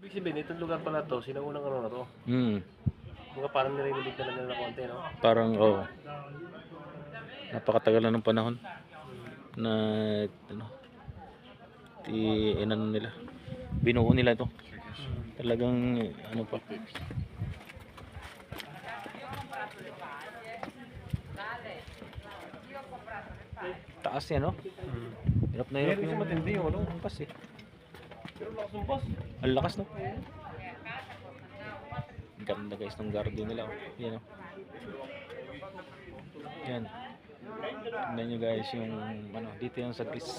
Ibig sabihin, itong lugar pala to, sinaunang ano na to. Mga parang nire-relate na lang na konti, no? Parang, oh. Napakatagal na ng panahon na, ano, inano nila. Binuo nila to. Talagang, ano pa. Taas yan, no? Hirap na hirap yung matindi yung ano, pas eh. Pero lakas ng bus. Ang lakas, no? Ang ganda guys ng garden nila. Yan, oh. Yan. Tignan nyo guys yung ano, dito yung sa Greece.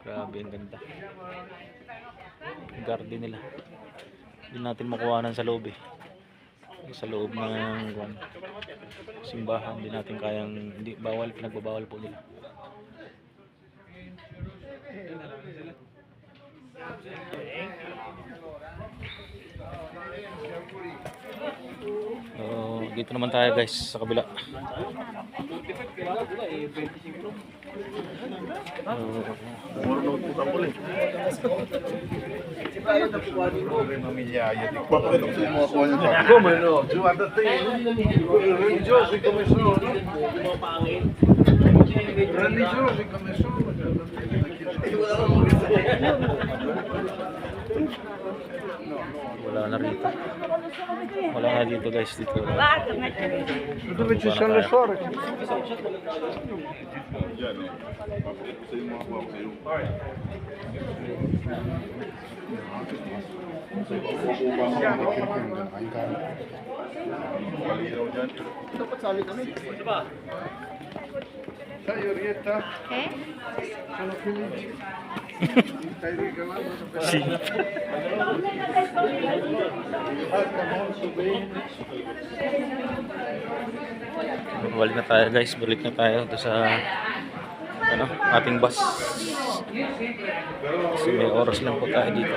Grabe, ang ganda. Yung garden nila. Hindi natin makuhanan sa loob eh. Sa loob ng simbahan, hindi natin kayang, hindi, bawal, pinagbabawal po nila. Dito naman tayo guys sa kabila. Wala na rito. Wala na dito guys, dito. Dove ci sono le suore? Sai Orietta? Sono felici. Stai regalando Sì. molto bene. Balik na tayo guys, balik na tayo to sa ano, ating bus. Kasi may oras lang po tayo dito.